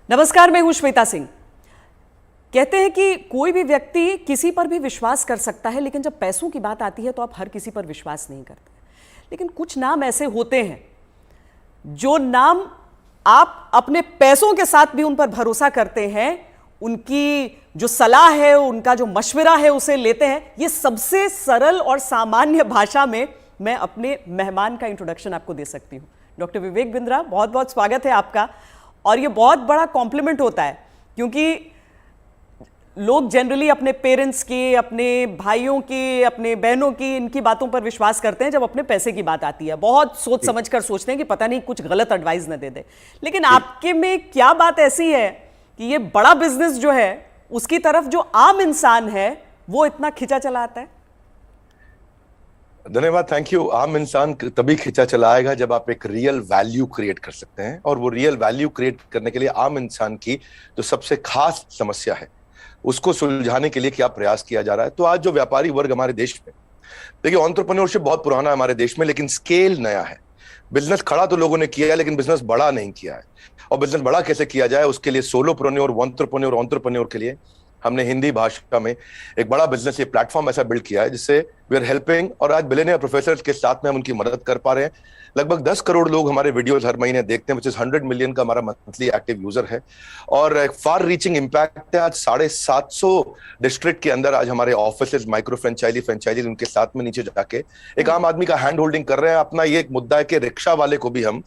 नमस्कार, मैं हूं श्वेता सिंह। कहते हैं कि कोई भी व्यक्ति किसी पर भी विश्वास कर सकता है, लेकिन जब पैसों की बात आती है तो आप हर किसी पर विश्वास नहीं करते। लेकिन कुछ नाम ऐसे होते हैं जो नाम आप अपने पैसों के साथ भी उन पर भरोसा करते हैं, उनकी जो सलाह है, उनका जो मशवरा है उसे लेते हैं। ये सबसे सरल और सामान्य भाषा में मैं अपने मेहमान का इंट्रोडक्शन आपको दे सकती हूँ। डॉक्टर विवेक बिंद्रा, बहुत बहुत स्वागत है आपका। और ये बहुत बड़ा कॉम्प्लीमेंट होता है क्योंकि लोग जनरली अपने पेरेंट्स की, अपने भाइयों की, अपने बहनों की, इनकी बातों पर विश्वास करते हैं। जब अपने पैसे की बात आती है बहुत सोच समझ कर सोचते हैं कि पता नहीं कुछ गलत एडवाइस न दे दे। लेकिन आपके में क्या बात ऐसी है कि ये बड़ा बिजनेस जो है उसकी तरफ जो आम इंसान है वो इतना खिंचा चला आता है? धन्यवाद, थैंक यू। आम इंसान तभी खिंचा चला आएगा जब आप एक रियल वैल्यू क्रिएट कर सकते हैं, और वो रियल वैल्यू क्रिएट करने के लिए आम इंसान की जो सबसे खास समस्या है उसको सुलझाने के लिए क्या प्रयास किया जा रहा है। तो आज जो व्यापारी वर्ग हमारे देश में, देखिए, एंटरप्रेन्योरशिप बहुत पुराना है हमारे देश में, लेकिन स्केल नया है। बिजनेस खड़ा तो लोगों ने किया है, लेकिन बिजनेस बड़ा नहीं किया है। और बिजनेस बड़ा कैसे किया जाए, उसके लिए सोलोप्रेन्योर, एंटरप्रेन्योर के लिए हमने हिंदी भाषा में एक बड़ा बिजनेस, ये प्लेटफॉर्म ऐसा बिल्ड किया है जिससे वी आर हेल्पिंग, और आज बिलियनियर प्रोफेसर के साथ में हम उनकी मदद कर पा रहे हैं। लगभग 10 करोड़ लोग हमारे वीडियोस हर महीने देखते हैं, विच इज 100 मिलियन का हमारा मंथली एक्टिव यूजर है, और एक फार रीचिंग इम्पैक्ट है। आज 750 डिस्ट्रिक्ट के अंदर आज हमारे ऑफिस माइक्रो फ्रेंचाइजी उनके साथ में नीचे जाके एक आम आदमी का हैंड होल्डिंग कर रहे हैं। अपना ये एक मुद्दा है कि रिक्शा वाले को भी हम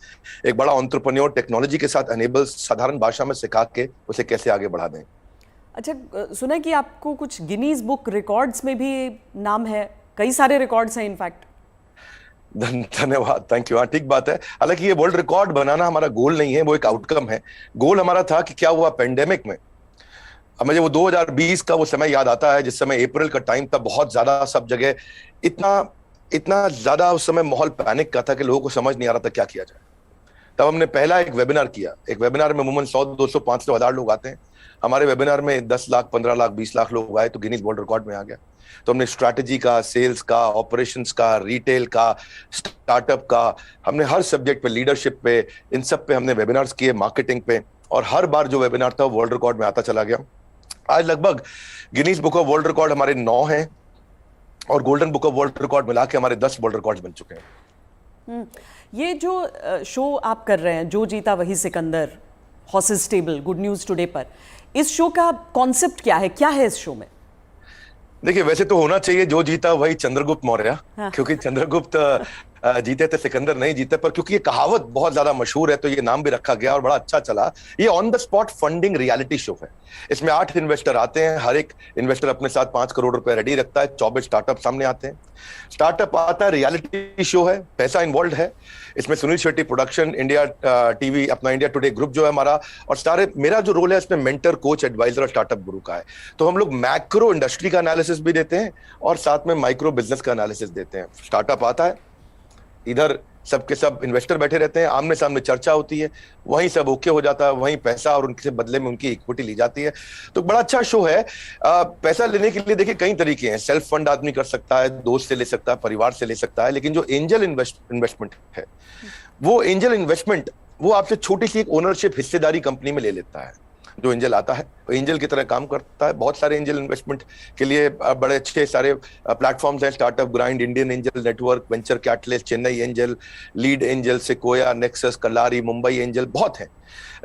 एक बड़ा एंटरप्रेन्योर टेक्नोलॉजी के साथ एनेबल, साधारण भाषा में सिखा के उसे कैसे आगे बढ़ा दें। अच्छा, सुना है कि आपको कुछ गिनीज बुक रिकॉर्ड्स में भी नाम है, कई सारे रिकॉर्ड्स हैं इनफैक्ट। धन्यवाद, थैंक यू। हाँ, ठीक बात है। हालांकि ये वर्ल्ड रिकॉर्ड बनाना हमारा गोल नहीं है, वो एक आउटकम है। गोल हमारा था कि क्या हुआ पेंडेमिक में। अब मुझे वो 2020 का वो समय याद आता है जिस समय अप्रैल का टाइम था, बहुत ज्यादा सब जगह इतना ज्यादा उस समय माहौल पैनिक का था कि लोगों को समझ नहीं आ रहा था क्या किया जाए। तब हमने पहला एक वेबिनार किया। एक वेबिनार में अमूमन 100, 200, 500, 1000 लोग आते हैं। हमारे वेबिनार में 10 लाख, 15 लाख, 20 लाख लोग आए तो गिनीज वर्ल्ड रिकॉर्ड में आ गया। तो हमने स्ट्रैटेजी का, सेल्स का, ऑपरेशंस का, रिटेल का, स्टार्टअप का, हमने हर सब्जेक्ट पे, लीडरशिप पे, इन सब पे हमने वेबिनार्स किए, मार्केटिंग पे, और हर बार जो वेबिनार था वर्ल्ड रिकॉर्ड में आता चला गया। आज लगभग Guinness book of world record हमारे 9 हैं, और golden book of world record मिला के हमारे 10 वर्ल्ड रिकॉर्ड बन चुके हैं। ये जो शो आप कर रहे हैं, जो जीता वही Sikandar, horses table, good news today पर, इस शो का कॉन्सेप्ट क्या है इस शो में? देखिए, वैसे तो होना चाहिए जो जीता वही चंद्रगुप्त मौर्य। हाँ। क्योंकि चंद्रगुप्त जीते थे, सिकंदर नहीं जीते, पर क्योंकि ये कहावत बहुत ज्यादा मशहूर है तो ये नाम भी रखा गया और बड़ा अच्छा चला। ये on the spot funding reality show है। इसमें 8 इन्वेस्टर आते हैं, हर एक इन्वेस्टर अपने साथ 5 करोड़ रुपए रेडी रखता है। 24 स्टार्टअप सामने आते हैं। स्टार्टअप आता है, रियलिटी शो है, पैसा इन्वॉल्व है। इसमें Sunil Shetty production, India TV, अपना इंडिया टुडे ग्रुप जो है हमारा, और सारे, मेरा जो रोल है इसमें मेंटर, कोच, एडवाइजर और स्टार्टअप गुरु का है। तो हम लोग मैक्रो इंडस्ट्री का एनालिसिस भी देते हैं और साथ में माइक्रो बिजनेस का एनालिसिस देते हैं। स्टार्टअप आता है, इधर सबके सब इन्वेस्टर बैठे रहते हैं, आमने सामने चर्चा होती है, वहीं सब ओके हो जाता है, वहीं पैसा और उनके बदले में उनकी इक्विटी ली जाती है। तो बड़ा अच्छा शो है। पैसा लेने के लिए देखिए कई तरीके हैं। सेल्फ फंड आदमी कर सकता है, दोस्त से ले सकता है, परिवार से ले सकता है, लेकिन जो एंजल इन्वेस्टमेंट है, वो एंजल इन्वेस्टमेंट वो आपसे छोटी सी एक ओनरशिप, हिस्सेदारी कंपनी में ले लेता है। जो एंजल आता है वो एंजल की तरह काम करता है। बहुत सारे एंजल इन्वेस्टमेंट के लिए बड़े अच्छे सारे प्लेटफॉर्म्स हैं, Startup Grind, Indian Angel Network, Venture Catalyst, Chennai Angel, Lead Angel, Sequoia, Nexus, Kalaari, Mumbai Angel, बहुत है।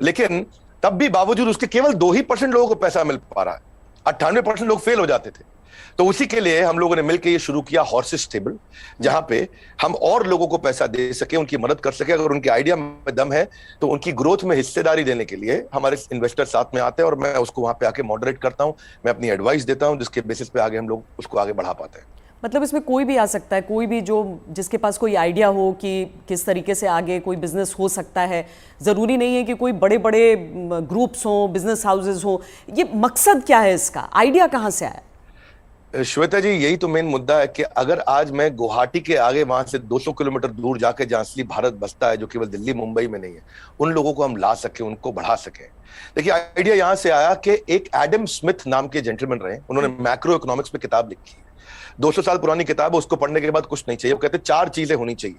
लेकिन तब भी बावजूद उसके केवल 2% लोगों को पैसा मिल पा रहा है। 98% लोग फेल हो जाते थे। तो उसी के लिए हम लोगों ने मिलकर ये शुरू किया हॉर्सेस टेबल, जहां पे हम और लोगों को पैसा दे सके, उनकी मदद कर सके। अगर उनके आइडिया में दम है तो उनकी ग्रोथ में हिस्सेदारी देने के लिए हमारे इन्वेस्टर साथ में आते हैं, और मैं उसको वहां पे आके मॉडरेट करता हूं, मैं अपनी एडवाइस देता हूं, जिसके बेसिस पे आगे हम लोग उसको आगे बढ़ा पाते हैं। मतलब इसमें कोई भी आ सकता है, कोई भी जिसके पास कोई आइडिया हो कि किस तरीके से आगे कोई बिजनेस हो सकता है। ज़रूरी नहीं है कि कोई बड़े बड़े ग्रुप्स हों, बिजनेस हाउसेज हों। ये मकसद क्या है इसका, आइडिया कहाँ से आया? श्वेता जी, यही तो मेन मुद्दा है कि अगर आज मैं गुवाहाटी के आगे वहां से 200 किलोमीटर दूर जाके जहां असली भारत बसता है, जो केवल दिल्ली मुंबई में नहीं है, उन लोगों को हम ला सके, उनको बढ़ा सके। देखिए, आइडिया यहां से आया कि एक एडम स्मिथ नाम के जेंटलमैन रहे, उन्होंने मैक्रो इकोनॉमिक्स पे किताब लिखी है। 200 साल पुरानी किताब है, उसको पढ़ने के बाद कुछ नहीं चाहिए। वो कहते 4 चीजें होनी चाहिए।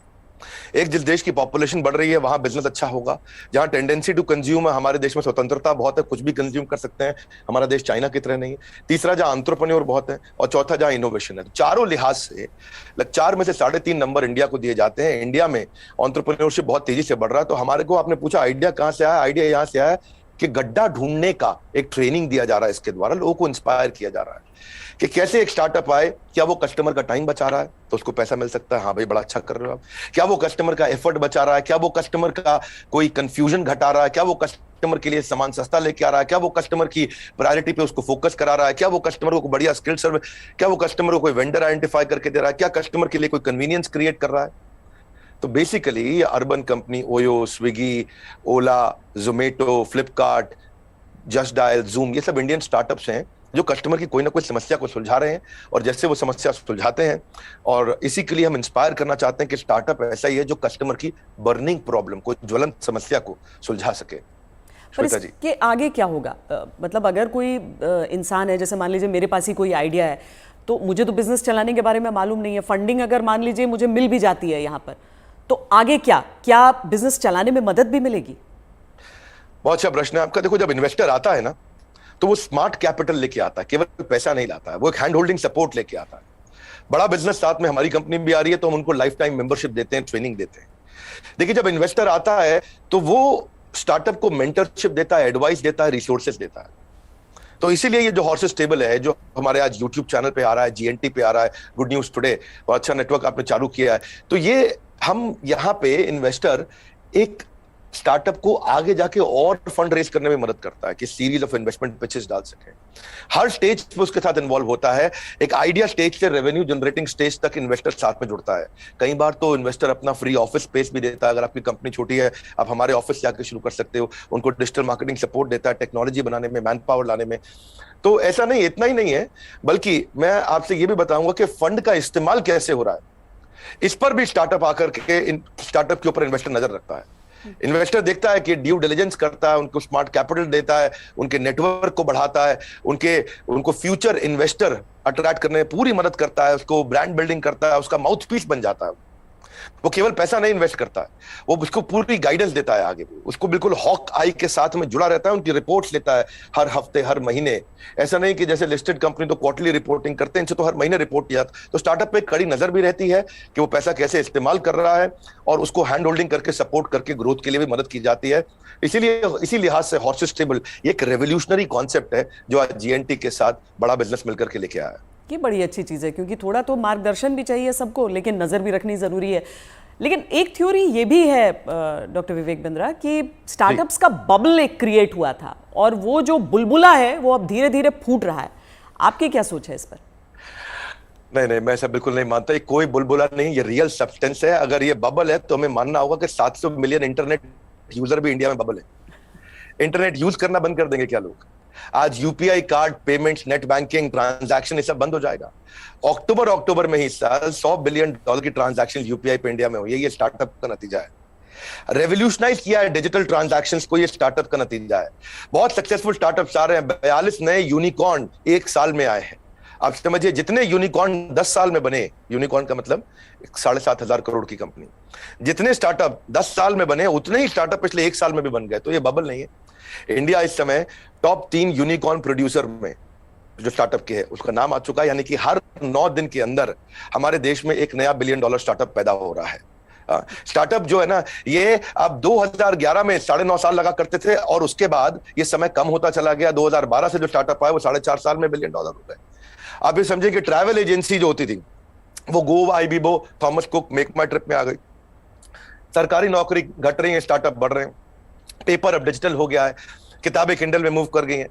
एक जिस देश की पॉपुलेशन बढ़ रही है वहां बिजनेस अच्छा होगा, जहां टेंडेंसी टू कंज्यूम है, हमारे देश में स्वतंत्रता बहुत है, कुछ भी कंज्यूम कर सकते हैं, हमारा देश चाइना की तरह नहीं है। तीसरा, जहां एंटरप्रेन्योर बहुत है, और चौथा जहां इनोवेशन है। तो चारों लिहाज से 4 में से 3.5 नंबर इंडिया को दिए जाते हैं। इंडिया में एंटरप्रेन्योरशिप बहुत तेजी से बढ़ रहा है। तो हमारे को, आपने पूछा आइडिया कहां से आया, आइडिया यहां से आया कि गड्ढा ढूंढने का एक ट्रेनिंग दिया जा रहा है, इसके द्वारा लोगों को इंस्पायर किया जा रहा है कि कैसे एक स्टार्टअप आए, क्या वो कस्टमर का टाइम बचा रहा है तो उसको पैसा मिल सकता है, हाँ भाई बड़ा अच्छा कर रहे हो आप, क्या वो कस्टमर का एफर्ट बचा रहा है, क्या वो कस्टमर का कोई कंफ्यूजन घटा रहा है, क्या वो कस्टमर के लिए सामान सस्ता लेके आ रहा है, क्या वो कस्टमर की प्रायोरिटी पे उसको फोकस करा रहा है, क्या वो कस्टमर को बढ़िया स्किल सर्विस, क्या वो कस्टमर को कोई वेंडर आइडेंटिफाई करके दे रहा है, क्या कस्टमर के लिए कोई कन्वीनियंस क्रिएट कर रहा है। तो बेसिकली अर्बन कंपनी, ओयो, स्विगी, ओला, जोमेटो, फ्लिपकार्ट, जस्ट डायल, जूम, ये सब इंडियन स्टार्टअप्स हैं जो कस्टमर की कोई ना कोई समस्या को सुलझा रहे हैं, और जैसे वो समस्या सुलझाते हैं, और इसी के लिए हम इंस्पायर करना चाहते हैं कि स्टार्टअप ऐसा ही है जो कस्टमर की बर्निंग प्रॉब्लम को, ज्वलंत समस्या को सुलझा सके। पर इसके आगे क्या होगा? मतलब अगर कोई इंसान है, जैसे मान लीजिए मेरे पास ही कोई आइडिया है, तो मुझे तो बिजनेस चलाने के बारे में मालूम नहीं है, फंडिंग अगर मान लीजिए मुझे मिल भी जाती है यहाँ पर, तो आगे क्या बिजनेस चलाने में मदद भी मिलेगी? बहुत अच्छा प्रश्न है आपका। देखो, जब इन्वेस्टर आता है ना, तो वो स्मार्ट कैपिटल लेके आता है, केवल पैसा नहीं लाता है, वो एक हैंड होल्डिंग सपोर्ट लेके आता है। बड़ा बिजनेस साथ में, हमारी कंपनी भी आ रही है तो हम उनको लाइफ टाइम मेंबरशिप देते हैं, ट्रेनिंग देते हैं। देखिए, जब इन्वेस्टर आता है तो वो स्टार्टअप को मेंटरशिप देता है, एडवाइस देता है, रिसोर्सेज देता है। तो इसीलिए ये जो हॉर्सेस टेबल है, जो हमारे आज यूट्यूब चैनल पे आ रहा है, जीएनटी पे आ रहा है, गुड न्यूज टुडे, और अच्छा नेटवर्क आपने चालू किया है, तो ये हम यहाँ पे इन्वेस्टर एक स्टार्टअप को आगे जाके और फंड रेज करने में मदद करता है कि सीरीज ऑफ इन्वेस्टमेंट पिचेस डाल सके। हर स्टेज पे उसके साथ इन्वॉल्व होता है। एक आइडिया स्टेज से रेवेन्यू जनरेटिंग स्टेज तक इन्वेस्टर साथ में जुड़ता है। कई बार तो इन्वेस्टर अपना फ्री ऑफिस स्पेस भी देता है। अगर आपकी कंपनी छोटी है, आप हमारे ऑफिस से आकर शुरू कर सकते हो। उनको डिजिटल मार्केटिंग सपोर्ट देता है, टेक्नोलॉजी बनाने में, मैन पावर लाने में। तो ऐसा नहीं, इतना ही नहीं है, बल्कि मैं आपसे ये भी बताऊंगा कि फंड का इस्तेमाल कैसे हो रहा है, इस पर भी स्टार्टअप आकर के स्टार्टअप के ऊपर इन्वेस्टर नजर रखता है। इन्वेस्टर देखता है कि ड्यू डिलिजेंस करता है, उनको स्मार्ट कैपिटल देता है, उनके नेटवर्क को बढ़ाता है, उनको फ्यूचर इन्वेस्टर अट्रैक्ट करने में पूरी मदद करता है, उसको ब्रांड बिल्डिंग करता है, उसका माउथ पीस बन जाता है। वो केवल पैसा नहीं इन्वेस्ट करता है, वो उसको पूरी गाइडेंस देता है आगे, उसको बिल्कुल हॉक आई के साथ में जुड़ा रहता है, उनकी रिपोर्ट्स लेता है हर हफ्ते, हर महीने। ऐसा नहीं कि जैसे लिस्टेड कंपनी तो क्वार्टरली रिपोर्टिंग करते हैं, इनसे तो हर महीने रिपोर्ट किया। तो स्टार्टअप पे कड़ी नजर भी रहती है कि वो पैसा कैसे इस्तेमाल कर रहा है, और उसको हैंड होल्डिंग करके सपोर्ट करके ग्रोथ के लिए भी मदद की जाती है। इसीलिए इसी लिहाज से हॉर्सेस टेबल एक रेवोल्यूशनरी कॉन्सेप्ट है जो आज जीएनटी के साथ बड़ा बिजनेस मिलकर के लेके आया है। ये बड़ी अच्छी चीज़ है, क्योंकि थोड़ा तो मार्गदर्शन भी चाहिए सबको, लेकिन नज़र भी रखनी ज़रूरी है। लेकिन एक थ्योरी ये भी है डॉक्टर विवेक बिंद्रा कि स्टार्टअप्स का बबल एक क्रिएट हुआ था, और वो जो बुलबुला है वो अब धीरे धीरे फूट रहा है। आपकी क्या सोच है इस पर? नहीं, मैं ऐसा बिल्कुल नहीं मानता। ये कोई बुलबुला नहीं, ये रियल सब्सटेंस है। अगर ये बबल है तो हमें मानना होगा कि 700 मिलियन इंटरनेट यूजर भी इंडिया में बबल है। इंटरनेट यूज करना बंद कर देंगे क्या लोग? आज UPI card payments, net banking transaction, ये सब बंद हो जाएगा। अक्टूबर में ही साल $100 बिलियन की ट्रांजैक्शन यूपीआई पे इंडिया में हुई है। ये स्टार्टअप का नतीजा है। रेवोल्यूशनाइज किया है डिजिटल ट्रांजैक्शंस को, ये स्टार्टअप का नतीजा है। बहुत सक्सेसफुल स्टार्टअप्स आ रहे हैं। 42 नए यूनिकॉर्न 1 साल में आए हैं। आप समझिए, जितने यूनिकॉर्न 10 साल में बने, यूनिकॉर्न का मतलब 7,500 करोड़ की कंपनी, जितने स्टार्टअप 10 साल में बने, उतने ही स्टार्टअप पिछले 1 साल में भी बन गए। तो ये बबल नहीं है। इंडिया इस समय टॉप 3 यूनिकॉर्न प्रोड्यूसर में जो स्टार्टअप के है उसका नाम आ चुका है। यानी कि हर 9 दिन के अंदर हमारे देश में एक नया $1 बिलियन स्टार्टअप पैदा हो रहा है। स्टार्टअप जो है ना, ये अब 2011 में 9.5 साल लगा करते थे, और उसके बाद ये समय कम होता चला गया। 2012 से जो स्टार्टअप आया वो 4.5 साल में $1 बिलियन हो गए। आप ये समझिए कि ट्रैवल एजेंसी जो होती थी वो Goibibo, Thomas Cook, Make My Trip में आ गई। सरकारी नौकरी घट रही है, स्टार्टअप बढ़ रहे हैं। पेपर अब डिजिटल हो गया है, किताबें किंडल में मूव कर गई हैं,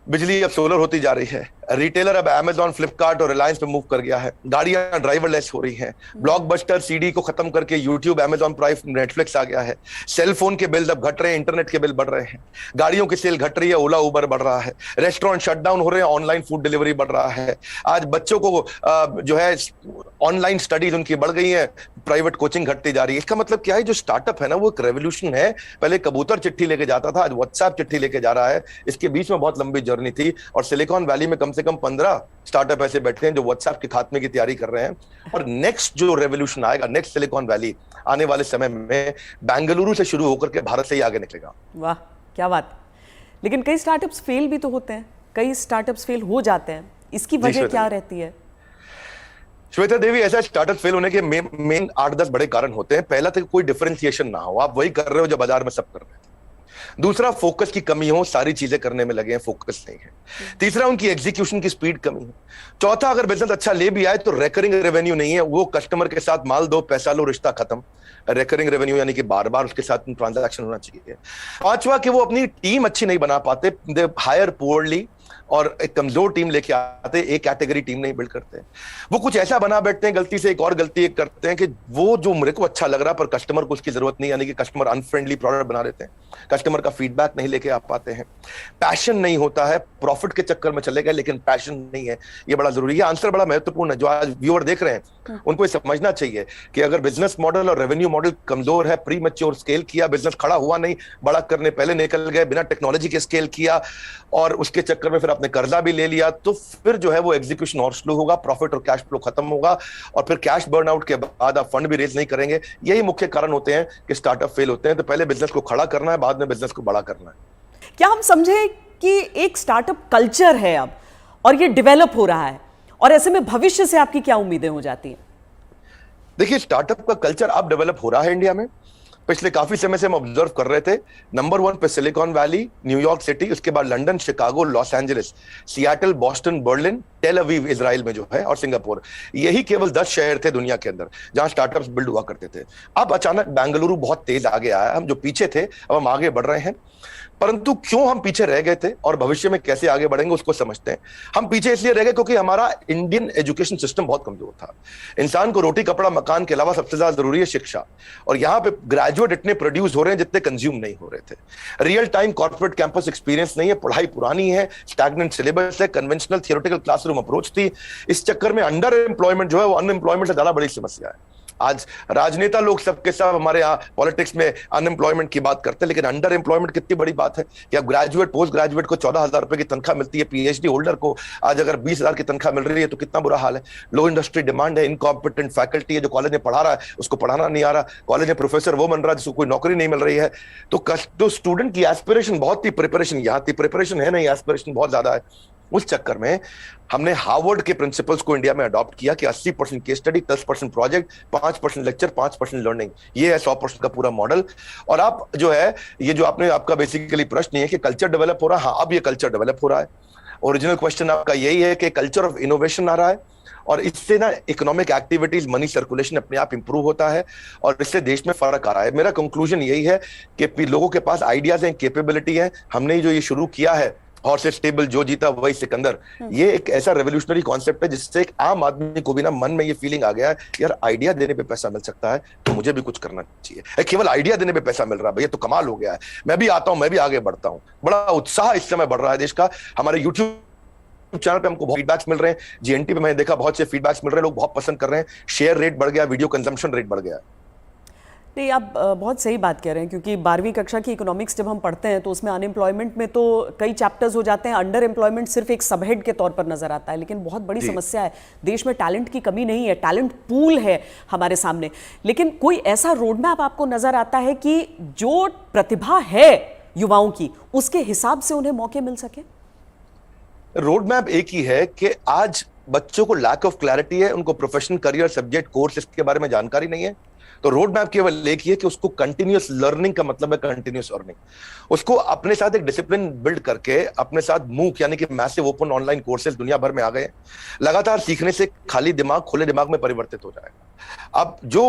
बिजली अब सोलर होती जा रही है, रिटेलर अब अमेजॉन, फ्लिपकार्ट और रिलायंस पे मूव कर गया है, गाड़ियां ड्राइवरलेस हो रही हैं, ब्लॉकबस्टर सीडी को खत्म करके यूट्यूब, अमेजॉन प्राइम, नेटफ्लिक्स आ गया है, सेल फोन के बिल अब घट रहे हैं, इंटरनेट के बिल बढ़ रहे हैं, गाड़ियों की सेल घट रही है, ओला उबर बढ़ रहा है, रेस्टोरेंट शटडाउन हो रहे हैं, ऑनलाइन फूड डिलीवरी बढ़ रहा है। आज बच्चों को जो है ऑनलाइन स्टडीज उनकी बढ़ गई है, प्राइवेट कोचिंग घटती जा रही है। इसका मतलब क्या है? जो स्टार्टअप है ना, वो एक रेवोल्यूशन है। पहले कबूतर चिट्ठी लेके जाता था, आज व्हाट्सएप चिट्ठी लेके जा रहा है। इसके बीच में बहुत लंबी जर्नी थी, और सिलिकॉन वैली में कम से कम 15 स्टार्टअप ऐसे बैठे हैं जो व्हाट्सएप के खात्मे की तैयारी कर रहे हैं। और नेक्स्ट जो रेवोल्यूशन आएगा, नेक्स्ट सिलिकॉन वैली आने वाले समय में बेंगलुरु से शुरू होकर के भारत से ही आगे निकलेगा। वाह, क्या बात। लेकिन कई स्टार्टअप्स फेल भी तो होते हैं, कई स्टार्टअप्स फेल हो जाते हैं, इसकी वजह क्या रहती है? श्वेता देवी, ऐसा स्टार्टअप फेल होने के मेन 8-10 बड़े कारण होते हैं। पहला तो कोई डिफरेंशिएशन ना हो, आप वही कर रहे हो जो बाजार में सब कर रहे हैं। दूसरा, फोकस की कमी हो, सारी चीजें करने में लगे हैं, फोकस नहीं है। तीसरा, उनकी एग्जीक्यूशन की स्पीड कमी है। चौथा, अगर बिजनेस अच्छा ले भी आए तो रिकरिंग रेवेन्यू नहीं है, वो कस्टमर के साथ माल दो पैसा लो रिश्ता खत्म। रिकरिंग रेवेन्यू यानी कि बार बार उसके साथ ट्रांजैक्शन होना चाहिए। पांचवा, कि वो अपनी टीम अच्छी नहीं बना पाते, दे हायर पुअरली, और एक कमजोर टीम लेके आते, एक कैटेगरी टीम नहीं बिल्ड करते। वो कुछ ऐसा बना बैठते हैं, गलती से एक और गलती एक करते हैं कि वो जो मेरे को अच्छा लग रहा पर कस्टमर को उसकी जरूरत नहीं, यानी कि कस्टमर अनफ्रेंडली प्रोडक्ट बना देते हैं, कस्टमर का फीडबैक नहीं लेके आ पाते हैं। पैशन नहीं होता है, प्रॉफिट के चक्कर में चले गए लेकिन पैशन नहीं है। ये बड़ा जरूरी है। आंसर बड़ा महत्वपूर्ण है। जो आज व्यूअर देख रहे हैं उनको ये समझना चाहिए कि अगर बिजनेस मॉडल और रेवेन्यू मॉडल कमजोर है, प्री मैच्योर स्केल किया, बिजनेस खड़ा हुआ नहीं, बड़ा करने पहले निकल गए, बिना टेक्नोलॉजी के स्केल किया और उसके चक्कर में फिर आपने कर्जा भी ले लिया, तो फिर जो है वो एग्जीक्यूशन और स्लो होगा, प्रॉफिट और कैश फ्लो खत्म होगा और फिर कैश बर्न आउट के बाद आप फंड भी रेज नहीं करेंगे। यही मुख्य कारण होते हैं कि स्टार्टअप फेल होते हैं। तो पहले बिजनेस को खड़ा करना है, बाद में बिजनेस को बड़ा करना है। क्या हम समझे कि एक स्टार्टअप कल्चर है अब और ये डेवलप हो रहा है, और ऐसे में भविष्य से आपकी क्या उम्मीदें हो जाती हैं? देखिए, स्टार्टअप का कल्चर अब डेवलप हो रहा है इंडिया में। पिछले काफी समय से हम ऑब्जर्व कर रहे थे। नंबर 1 पे सिलिकॉन वैली, न्यूयॉर्क सिटी, उसके बाद London, Chicago, Los Angeles, Seattle, Boston, Berlin, Tel Aviv Israel में जो है, और सिंगापुर। यही केवल 10 शहर थे दुनिया के अंदर जहां स्टार्टअप्स बिल्ड हुआ करते थे। अब अचानक बेंगलुरु बहुत तेज आगे आया। हम जो पीछे थे अब हम आगे बढ़ रहे हैं। परंतु क्यों हम पीछे रह गए थे और भविष्य में कैसे आगे बढ़ेंगे उसको समझते हैं। हम पीछे इसलिए रह गए क्योंकि हमारा इंडियन एजुकेशन सिस्टम बहुत कमजोर था। इंसान को रोटी कपड़ा मकान के अलावा सबसे ज्यादा जरूरी है शिक्षा, और यहाँ पे ग्रेजुएट इतने प्रोड्यूस हो रहे हैं जितने कंज्यूम नहीं हो रहे थे। Real time corporate campus experience नहीं है, पढ़ाई पुरानी है, स्टैग्नेंट सिलेबस है, कन्वेंशनल थियोरेटिकल क्लासरूम अप्रोच थी। इस चक्कर में अंडर एम्प्लॉयमेंट जो है वो अनएम्प्लॉयमेंट से ज्यादा बड़ी समस्या है। आज राजनेता लोग सबके सब हमारे यहाँ पॉलिटिक्स में अनएम्प्लॉयमेंट की बात करते हैं, लेकिन अंडर एम्प्लॉयमेंट कितनी बड़ी बात है कि अब ग्रेजुएट पोस्ट ग्रेजुएट को 14,000 रुपए की तनख्वाह मिलती है, पीएचडी होल्डर को आज अगर 20,000 की तनख्वाह मिल रही है तो कितना बुरा हाल है। लो इंडस्ट्री डिमांड है, इनकॉम्पिटेंट फैकल्टी है, जो कॉलेज में पढ़ा रहा है उसको पढ़ाना नहीं आ रहा, कॉलेज में प्रोफेसर वो बन रहा है जिसको कोई नौकरी नहीं मिल रही है। तो स्टूडेंट की एस्पिरेशन बहुत थी, प्रिपरेशन यहाँ थी, प्रिपरेशन है नहीं, एस्पिरेशन बहुत ज्यादा है। उस चक्कर में हमने हार्वर्ड के प्रिंसिपल्स को इंडिया में अडॉप्ट किया कि 80% case study, 10% project, 5% lecture, 5% learning. ये है 100% का पूरा मॉडल। और आप जो है ये जो आपने आपका बेसिकली प्रश्न है कि कल्चर डेवलप हो रहा है। हाँ, अब ये कल्चर डेवलप हो रहा है। ओरिजिनल क्वेश्चन आपका यही है कि कल्चर ऑफ इनोवेशन आ रहा है और इससे ना इकोनॉमिक एक्टिविटीज, मनी सर्कुलेशन अपने आप इंप्रूव होता है और इससे देश में फर्क आ रहा है। मेरा कंक्लूजन यही है कि लोगों के पास आइडियाज हैं, कैपेबिलिटी है। हमने जो ये शुरू किया है हॉर्सेस टेबल, जो जीता वही सिकंदर, ये एक ऐसा रेवोल्यूशनरी कॉन्सेप्ट है जिससे एक आम आदमी को भी ना मन में ये फीलिंग आ गया है यार आइडिया देने पे पैसा मिल सकता है तो मुझे भी कुछ करना चाहिए। केवल आइडिया देने पे पैसा मिल रहा है भैया तो कमाल हो गया है, मैं भी आता हूं, मैं भी आगे बढ़ता हूं। बड़ा उत्साह इस समय बढ़ रहा है देश का। हमारे यूट्यूब चैनल पे हमको बहुत फीडबैक्स मिल रहे हैं, जीएनटी पे मैंने देखा बहुत से फीडबैक्स मिल रहे हैं, लोग बहुत पसंद कर रहे हैं, शेयर रेट बढ़ गया, वीडियो कंजम्पशन रेट बढ़ गया। नहीं, आप बहुत सही बात कह रहे हैं, क्योंकि 12वीं कक्षा की इकोनॉमिक्स जब हम पढ़ते हैं तो उसमें अनएम्प्लॉयमेंट में तो कई चैप्टर्स हो जाते हैं, अंडर एम्प्लॉयमेंट सिर्फ एक सबहेड के तौर पर नजर आता है, लेकिन बहुत बड़ी समस्या है। देश में टैलेंट की कमी नहीं है, टैलेंट पूल है हमारे सामने, लेकिन कोई ऐसा रोड मैप आपको नजर आता है कि जो प्रतिभा है युवाओं की उसके हिसाब से उन्हें मौके मिल सके? रोड मैप एक ही है कि आज बच्चों को लैक ऑफ क्लैरिटी है, उनको प्रोफेशनल करियर सब्जेक्ट कोर्स इसके बारे में जानकारी नहीं है। तो रोड मैप केवल एक ही है कि उसको कंटिन्यूअस लर्निंग का मतलब है कंटिन्यूअस अर्निंग। उसको अपने साथ एक डिसिप्लिन बिल्ड करके अपने साथ मूक यानी कि मैसिव ओपन ऑनलाइन कोर्सेज दुनिया भर में आ गए। लगातार सीखने से खाली दिमाग खुले दिमाग में परिवर्तित हो जाएगा। अब जो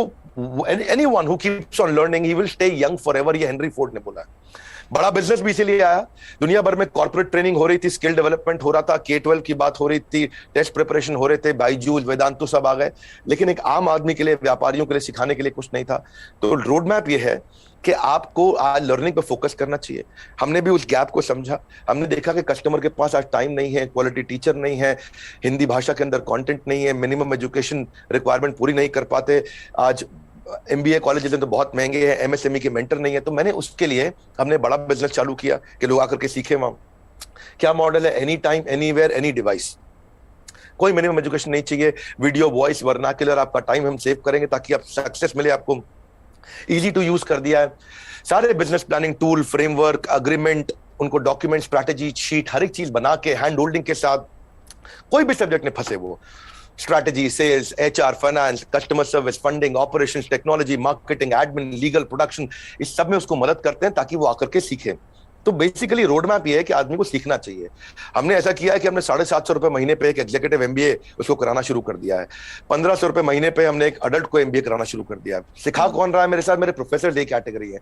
anyone who keeps on learning he will stay young forever, ये हेनरी फोर्ड ने बोला है। बड़ा बिजनेस भी इसीलिए आया। दुनिया भर में कॉर्पोरेट ट्रेनिंग हो रही थी, स्किल डेवलपमेंट हो रहा था, K-12 की बात हो रही थी, टेस्ट प्रिपरेशन हो रहे थे, बायजूस, वेदांतु सब आ गए, लेकिन एक आम आदमी के लिए, व्यापारियों के लिए सिखाने के लिए कुछ नहीं था। तो रोड मैप ये है कि आपको आज लर्निंग पे फोकस करना चाहिए। हमने भी उस गैप को समझा। हमने देखा कि कस्टमर के पास आज टाइम नहीं है, क्वालिटी टीचर नहीं है, हिंदी भाषा के अंदर कंटेंट नहीं है, मिनिमम एजुकेशन रिक्वायरमेंट पूरी नहीं कर पाते। आज MBA कॉलेजेस तो बहुत महंगे हैं, MSME के मेंटर नहीं है। तो मैंने उसके लिए हमने बड़ा बिजनेस चालू किया कि लोग आकर के सीखे। वहां क्या मॉडल है? Any time, anywhere, any device. कोई मिनिमम एजुकेशन नहीं चाहिए, वीडियो, वॉइस, वर्नाक्युलर, आपका टाइम हम सेव करेंगे ताकि आप सक्सेस मिले आपको इजी टू यूज कर दिया है। सारे business planning tool, framework, agreement, उनको डॉक्यूमेंट, स्ट्रैटेजी शीट, हर एक चीज बना के हैंड होल्डिंग के साथ, कोई भी सब्जेक्ट में फंसे वो, strategy, sales, HR, finance, customer service, funding, operations, technology, marketing, admin, legal, production, इस सब में उसको मदद करते हैं ताकि वो आकर के सीखे। तो बेसिकली रोड मैप ये है कि आदमी को सीखना चाहिए। हमने ऐसा किया है कि हमने 750 रुपए महीने पे एक एग्जीक्यूटिव एमबीए उसको कराना शुरू कर दिया है। 1500 रुपए महीने पे हमने एक अडल्ट को एमबीए कराना शुरू कर दिया है। सिखा कौन रहा है मेरे साथ? मेरे प्रोफेसर एक कैटेगरी है,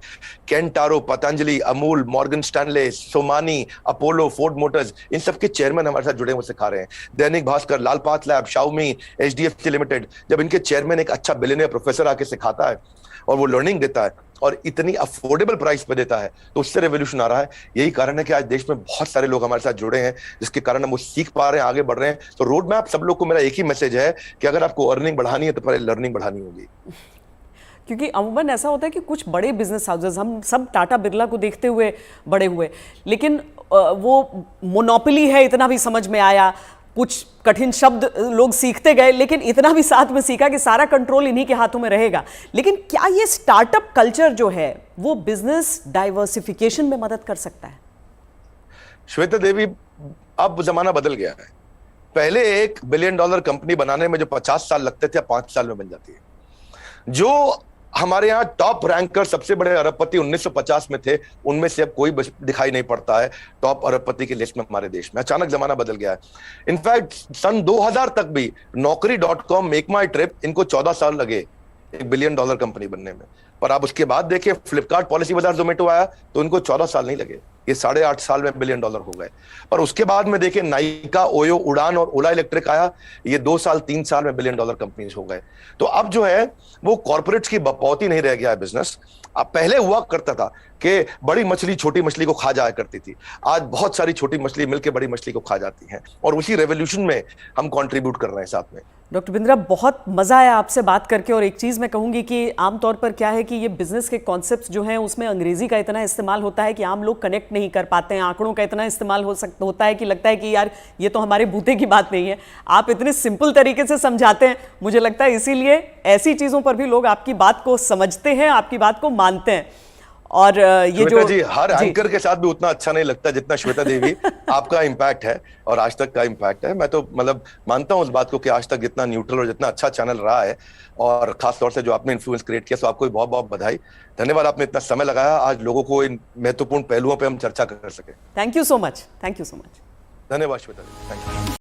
केंटारो, Patanjali, Amul, Morgan Stanley, Somani, Apollo, Ford Motors, इन सबके चेयरमैन हमारे साथ जुड़े हुए सिखा रहे हैं। दैनिक भास्कर, लाल पाथ, शाओमी, एचडीएफसी लिमिटेड, जब इनके चेयरमैन एक अच्छा बिलियनियर प्रोफेसर आके सिखाता है और वो लर्निंग देता है और इतनी अफोर्डेबल प्राइस पे देता है, तो उससे रेवोल्यूशन आ रहा है। यही कारण है कि आज देश में बहुत सारे लोग हमारे साथ जुड़े हैं, जिसके कारण हम वो सीख पा रहे हैं, आगे बढ़ रहे हैं। तो रोड मैप सब लोग को मेरा एक ही मैसेज है कि अगर आपको अर्निंग बढ़ानी है तो पहले लर्निंग बढ़ानी होगी। क्योंकि अमूमन ऐसा होता है कि कुछ बड़े बिजनेस हाउसेस, हम सब टाटा बिरला को देखते हुए बड़े हुए, लेकिन वो मोनोपोली है इतना भी समझ में आया, कुछ कठिन शब्द लोग सीखते गए, लेकिन इतना भी साथ में सीखा कि सारा कंट्रोल इन्हीं के हाथों में रहेगा। लेकिन क्या ये स्टार्टअप कल्चर जो है वो बिजनेस डाइवर्सिफिकेशन में मदद कर सकता है? श्वेता देवी, अब जमाना बदल गया है। पहले $1 बिलियन कंपनी बनाने में जो 50 साल लगते थे, 5 साल में बन जाती है। जो हमारे यहाँ टॉप रैंकर सबसे बड़े अरबपति 1950 में थे, उनमें से अब कोई दिखाई नहीं पड़ता है टॉप अरबपति की लिस्ट में हमारे देश में। अचानक जमाना बदल गया है। इनफैक्ट सन 2000 तक भी Naukri.com, मेक माई ट्रिप, इनको 14 साल लगे $1 बिलियन कंपनी बनने में। पर आप उसके बाद देखिए, फ्लिपकार्ट, पॉलिसी बाजार, जोमेटो आया तो इनको 14 साल नहीं लगे, ये 8.5 साल में $1 बिलियन हो गए। पर उसके बाद में देखिए, नाइका, ओयो, उड़ान और ओला इलेक्ट्रिक आया, ये 2 साल 3 साल में $1 बिलियन कंपनीज हो गए। तो अब जो है वो कॉर्पोरेट्स की बपौती नहीं रह गया है बिजनेस। अब पहले हुआ करता था कि बड़ी मछली छोटी मछली को खा जाया करती थी, आज बहुत सारी छोटी मछली मिलकर बड़ी मछली को खा जाती हैं, और उसी रेवोल्यूशन में हम कंट्रीब्यूट कर रहे हैं साथ में। डॉक्टर बिंद्रा, बहुत मज़ा आया आपसे बात करके। और एक चीज़ मैं कहूँगी कि आमतौर पर क्या है कि ये बिजनेस के कॉन्सेप्ट्स जो हैं उसमें अंग्रेजी का इतना इस्तेमाल होता है कि आम लोग कनेक्ट नहीं कर पाते हैं। आंकड़ों का इतना इस्तेमाल होता है कि लगता है कि यार ये तो हमारे बूते की बात नहीं है। आप इतने सिंपल तरीके से समझाते हैं, मुझे लगता है इसीलिए ऐसी चीज़ों पर भी लोग आपकी बात को समझते हैं, आपकी बात को मानते हैं। और ये जो जी, हर एंकर के साथ भी उतना अच्छा नहीं लगता जितना श्वेता देवी आपका इम्पैक्ट है और आज तक का इम्पैक्ट है। मैं तो मतलब मानता हूं उस बात को कि आज तक जितना न्यूट्रल और जितना अच्छा चैनल रहा है, और खास तौर से जो आपने इन्फ्लुएंस क्रिएट किया, तो आपको बहुत बहुत बधाई, धन्यवाद। आपने इतना समय लगाया आज लोगों को इन महत्वपूर्ण पहलुओं पर हम चर्चा कर सके। Thank you so much, thank you so much. धन्यवाद श्वेता देवी, थैंक यू।